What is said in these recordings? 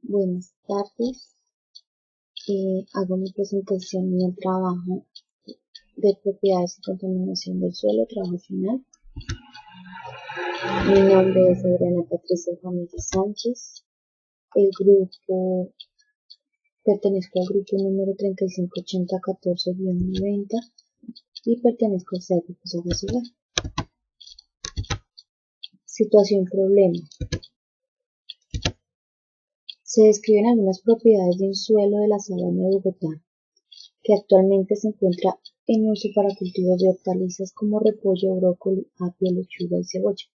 Buenas tardes. Hago mi presentación en el trabajo de propiedades y contaminación del suelo, trabajo final. Mi nombre es Adriana Patricia Ramírez Sánchez. Pertenezco al grupo número 358014-90 y pertenezco al CEDIC Agua Ciudad. Situación problema. Se describen algunas propiedades de un suelo de la sabana de Bogotá, que actualmente se encuentra en uso para cultivos de hortalizas como repollo, brócoli, apio, lechuga y cebolla.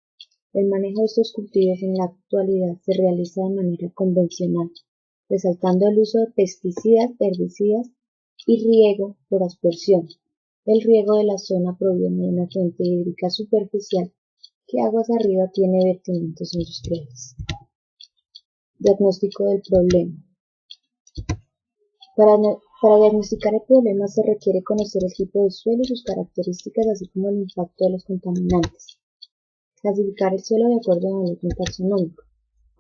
El manejo de estos cultivos en la actualidad se realiza de manera convencional, resaltando el uso de pesticidas, herbicidas y riego por aspersión. El riego de la zona proviene de una fuente hídrica superficial que aguas arriba tiene vertimientos industriales. Diagnóstico del problema. Para diagnosticar el problema se requiere conocer el tipo de suelo y sus características, así como el impacto de los contaminantes. Clasificar el suelo de acuerdo a un orden taxonómico.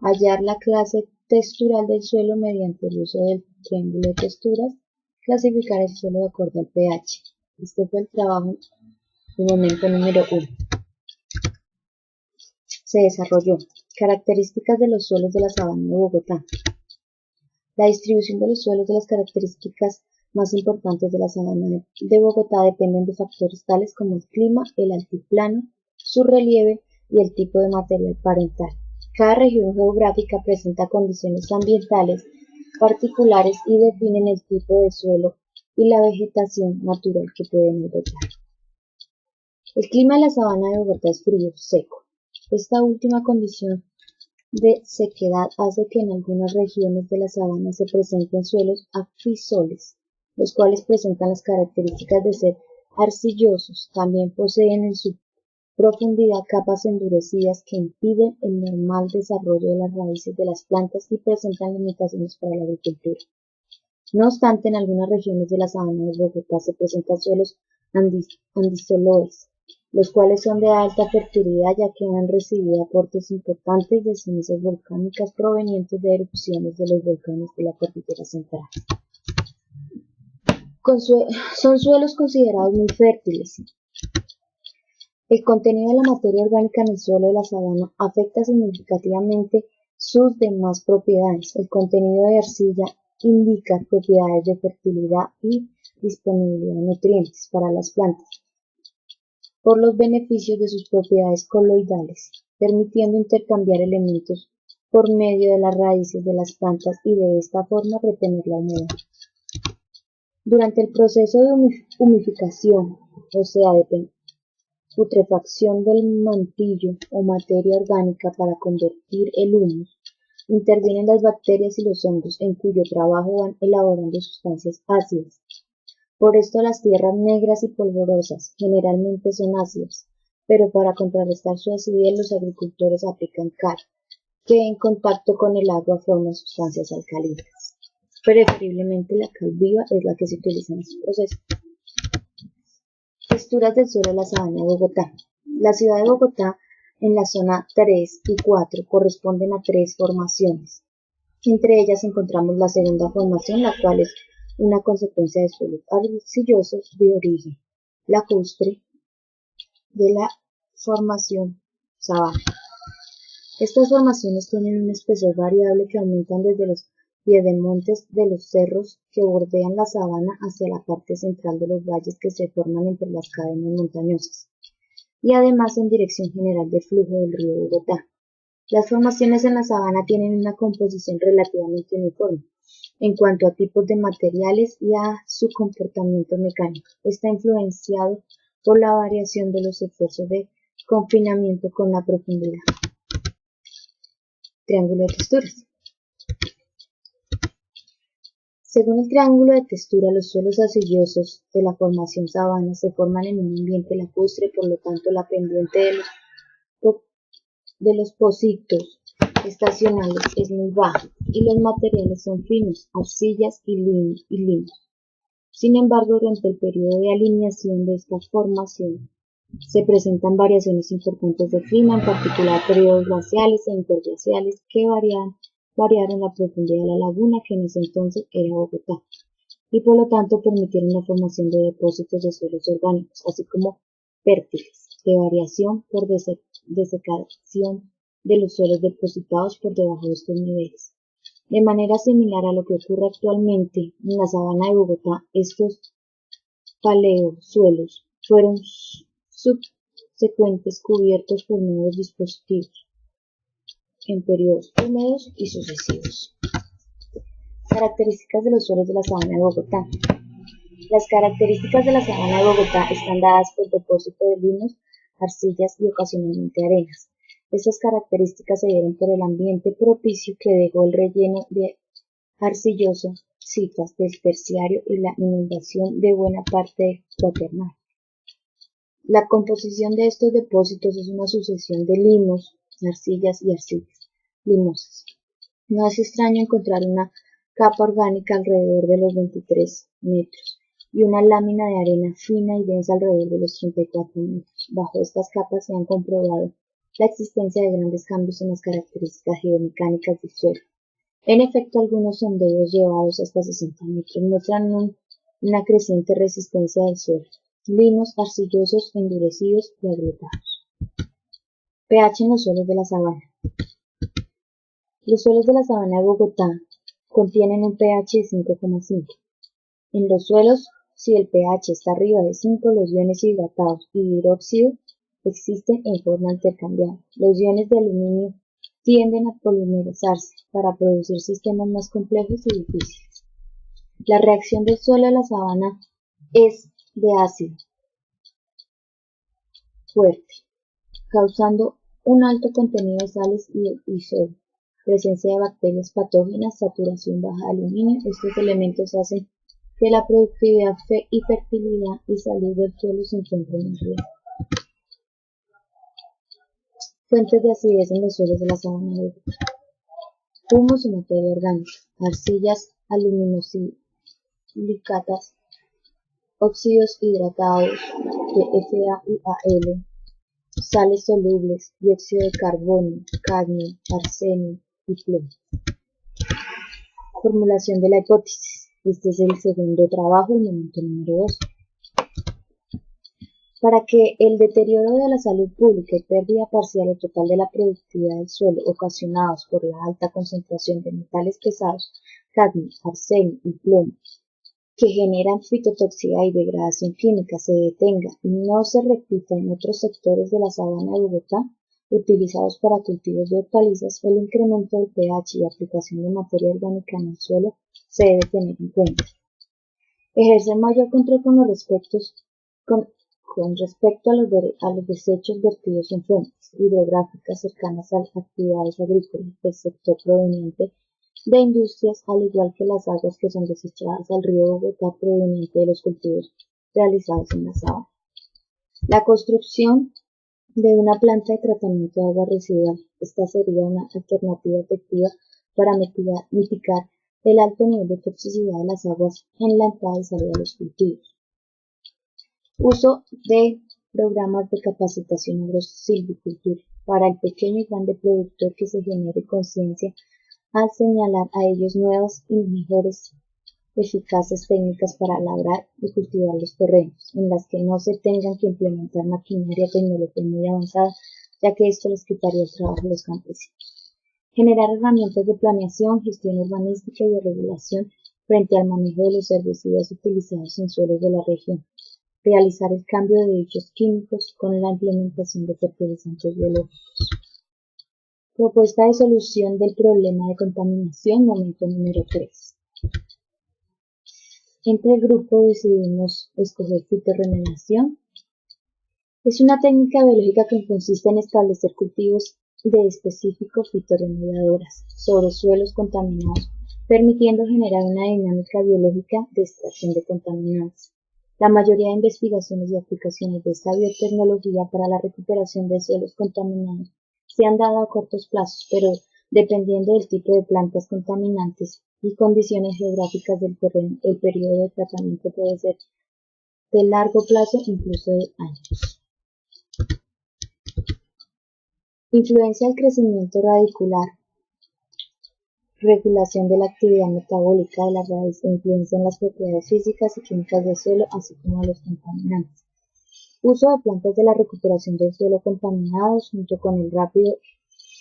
Hallar la clase textural del suelo mediante el uso del triángulo de texturas. Clasificar el suelo de acuerdo al pH. Este fue el trabajo de momento número 1. Se desarrolló. Características de los suelos de la sabana de Bogotá. La distribución de los suelos de las características más importantes de la sabana de Bogotá dependen de factores tales como el clima, el altiplano, su relieve y el tipo de material parental. Cada región geográfica presenta condiciones ambientales particulares y definen el tipo de suelo y la vegetación natural que pueden albergar. El clima de la sabana de Bogotá es frío, seco. Esta última condición de sequedad hace que en algunas regiones de la sabana se presenten suelos acrisoles, los cuales presentan las características de ser arcillosos. También poseen en su profundidad capas endurecidas que impiden el normal desarrollo de las raíces de las plantas y presentan limitaciones para la agricultura. No obstante, en algunas regiones de la sabana de Bogotá se presentan suelos andisoloes, los cuales son de alta fertilidad ya que han recibido aportes importantes de cenizas volcánicas provenientes de erupciones de los volcanes de la cordillera central. Son suelos considerados muy fértiles. El contenido de la materia orgánica en el suelo de la sabana afecta significativamente sus demás propiedades. El contenido de arcilla indica propiedades de fertilidad y disponibilidad de nutrientes para las plantas, por los beneficios de sus propiedades coloidales, permitiendo intercambiar elementos por medio de las raíces de las plantas y de esta forma retener la humedad. Durante el proceso de humificación, o sea, de putrefacción del mantillo o materia orgánica para convertir el humus, intervienen las bacterias y los hongos, en cuyo trabajo van elaborando sustancias ácidas. Por esto las tierras negras y polvorosas generalmente son ácidas, pero para contrarrestar su acidez los agricultores aplican cal, que en contacto con el agua forma sustancias alcalinas. Preferiblemente la cal viva es la que se utiliza en este proceso. Texturas del suelo de la sabana de Bogotá. La ciudad de Bogotá en la zona 3 y 4 corresponden a 3 formaciones. Entre ellas encontramos la segunda formación, la cual es una consecuencia de suelos arcillosos de origen lacustre de la formación sabana. Estas formaciones tienen un espesor variable que aumentan desde los piedemontes de los cerros que bordean la sabana hacia la parte central de los valles que se forman entre las cadenas montañosas, y además en dirección general del flujo del río Bogotá. Las formaciones en la sabana tienen una composición relativamente uniforme en cuanto a tipos de materiales y a su comportamiento mecánico. Está influenciado por la variación de los esfuerzos de confinamiento con la profundidad. Triángulo de texturas. Según el triángulo de textura, los suelos arcillosos de la formación sabana se forman en un ambiente lacustre, por lo tanto la pendiente de los pocitos estacionales es muy baja y los materiales son finos, arcillas y limos. Sin embargo, durante el periodo de alineación de esta formación, Se presentan variaciones importantes de clima, en particular periodos glaciales e interglaciales que variaron la profundidad de la laguna que en ese entonces era Bogotá, y por lo tanto permitieron la formación de depósitos de suelos orgánicos, así como pértiles, de variación por desecación de los suelos depositados por debajo de estos niveles. De manera similar a lo que ocurre actualmente en la sabana de Bogotá, estos paleosuelos fueron subsecuentes cubiertos por nuevos dispositivos en periodos húmedos y sucesivos. Características de los suelos de la sabana de Bogotá. Las características de la sabana de Bogotá están dadas por depósito de limos, arcillas y ocasionalmente arenas. Estas características se dieron por el ambiente propicio que dejó el relleno de arcilloso, citas del terciario y la inundación de buena parte del cuaternario. La composición de estos depósitos es una sucesión de limos, arcillas y arcillas limosas. No es extraño encontrar una capa orgánica alrededor de los 23 metros y una lámina de arena fina y densa alrededor de los 34 metros. Bajo estas capas se han comprobado la existencia de grandes cambios en las características geomecánicas del suelo. En efecto, algunos sondeos llevados hasta 60 metros muestran una creciente resistencia del suelo. Limos arcillosos endurecidos y agrietados. pH en los suelos de la sabana. Los suelos de la sabana de Bogotá contienen un pH de 5,5. En los suelos, si el pH está arriba de 5, los iones hidratados y hidróxido existen en forma intercambiable. Los iones de aluminio tienden a polimerizarse para producir sistemas más complejos y difíciles. La reacción del suelo de la sabana es de ácido fuerte, causando un alto contenido de sales y sodio, presencia de bacterias patógenas, saturación baja de aluminio. Estos elementos hacen que la productividad y fertilidad y salud del suelo se encuentren en riesgo. Fuentes de acidez en los suelos de la sabana de Bogotá. Humus y materia orgánica, arcillas aluminosilicatas, óxidos hidratados de Fa y Al, sales solubles, dióxido de carbono, cadmio, arsenio y plomo. Formulación de la hipótesis. Este es el segundo trabajo, el momento número 2. Para que el deterioro de la salud pública y pérdida parcial o total de la productividad del suelo ocasionados por la alta concentración de metales pesados, cadmio, arsenio y plomo, que generan fitotoxicidad y degradación química, se detenga y no se repita en otros sectores de la sabana de Bogotá utilizados para cultivos de hortalizas, el incremento del pH y aplicación de materia orgánica en el suelo se debe tener en cuenta. Ejercer mayor control con respecto a los desechos vertidos en fuentes hidrográficas cercanas a las actividades agrícolas del sector proveniente de industrias, al igual que las aguas que son desechadas al río Bogotá proveniente de los cultivos realizados en la sabana. La construcción de una planta de tratamiento de agua residual. Esta sería una alternativa efectiva para mitigar el alto nivel de toxicidad de las aguas en la entrada y salida de los cultivos. Uso de programas de capacitación agrosilvicultura para el pequeño y grande productor, que se genere conciencia al señalar a ellos nuevas y mejores eficaces técnicas para labrar y cultivar los terrenos, en las que no se tengan que implementar maquinaria o tecnología muy avanzada, ya que esto les quitaría el trabajo a los campesinos. Generar herramientas de planeación, gestión urbanística y de regulación frente al manejo de los herbicidas utilizados en suelos de la región. Realizar el cambio de dichos químicos con la implementación de fertilizantes biológicos. Propuesta de solución del problema de contaminación, momento número 3. Entre el grupo decidimos escoger fitorremediación. Es una técnica biológica que consiste en establecer cultivos de específico fitorremediadoras sobre suelos contaminados, permitiendo generar una dinámica biológica de extracción de contaminantes. La mayoría de investigaciones y aplicaciones de esta biotecnología para la recuperación de suelos contaminados se han dado a cortos plazos, pero dependiendo del tipo de plantas contaminantes y condiciones geográficas del terreno, el periodo de tratamiento puede ser de largo plazo, incluso de años. Influencia del crecimiento radicular, regulación de la actividad metabólica de la raíz e influencia en las propiedades físicas y químicas del suelo, así como de los contaminantes. Uso de plantas de la recuperación del suelo contaminados junto con el rápido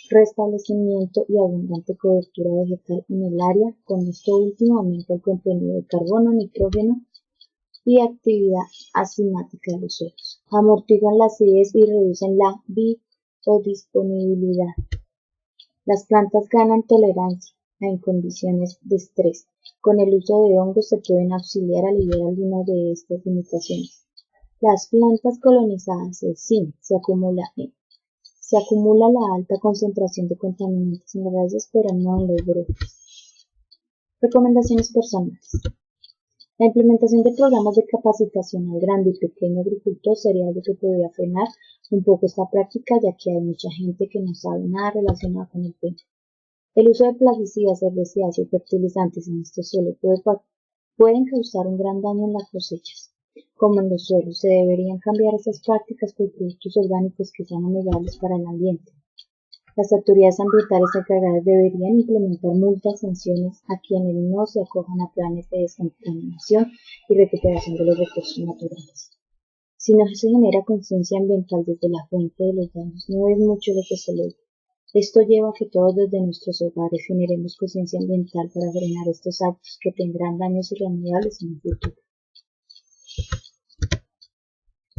restablecimiento y abundante cobertura vegetal en el área. Con esto último aumenta el contenido de carbono, nitrógeno y actividad enzimática de los suelos. Amortiguan la acidez y reducen la biodisponibilidad. Las plantas ganan tolerancia en condiciones de estrés. Con el uso de hongos se pueden auxiliar a aliviar algunas de estas limitaciones. Las plantas colonizadas de zinc se acumula la alta concentración de contaminantes en las raíces, pero no en los brotes. Recomendaciones personales. La implementación de programas de capacitación al grande y pequeño agricultor sería algo que podría frenar un poco esta práctica, ya que hay mucha gente que no sabe nada relacionado con el tema. El uso de plaguicidas, herbicidas y fertilizantes en estos suelos pueden causar un gran daño en las cosechas. Como en los suelos, se deberían cambiar estas prácticas por productos orgánicos que sean amigables para el ambiente. Las autoridades ambientales encargadas deberían implementar multas, sanciones a quienes no se acojan a planes de descontaminación y recuperación de los recursos naturales. Si no se genera conciencia ambiental desde la fuente de los daños, no es mucho lo que se logra. Esto lleva a que todos desde nuestros hogares generemos conciencia ambiental para frenar estos actos que tendrán daños irremediables en el futuro.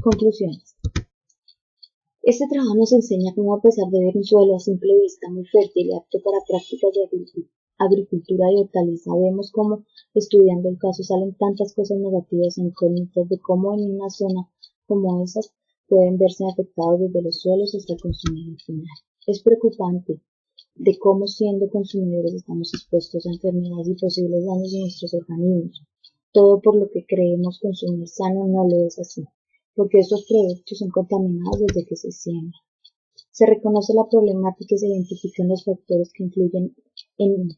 Conclusiones. Este trabajo nos enseña cómo, a pesar de ver un suelo a simple vista muy fértil y apto para prácticas de agricultura y hortaliza, vemos cómo, estudiando el caso, salen tantas cosas negativas e incógnitas de cómo en una zona como esas pueden verse afectados desde los suelos hasta el consumidor final. Es preocupante de cómo, siendo consumidores, estamos expuestos a enfermedades y posibles daños en nuestros organismos. Todo por lo que creemos consumir sano no lo es así, porque estos productos son contaminados desde que se siembran. Se reconoce la problemática y se identifican los factores que influyen en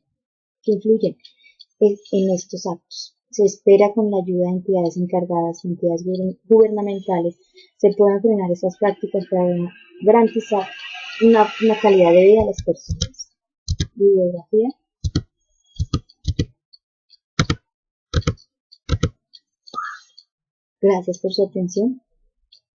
estos actos. Se espera, con la ayuda de entidades encargadas y entidades gubernamentales, se puedan frenar estas prácticas para garantizar una calidad de vida a las personas. Bibliografía. Gracias por su atención.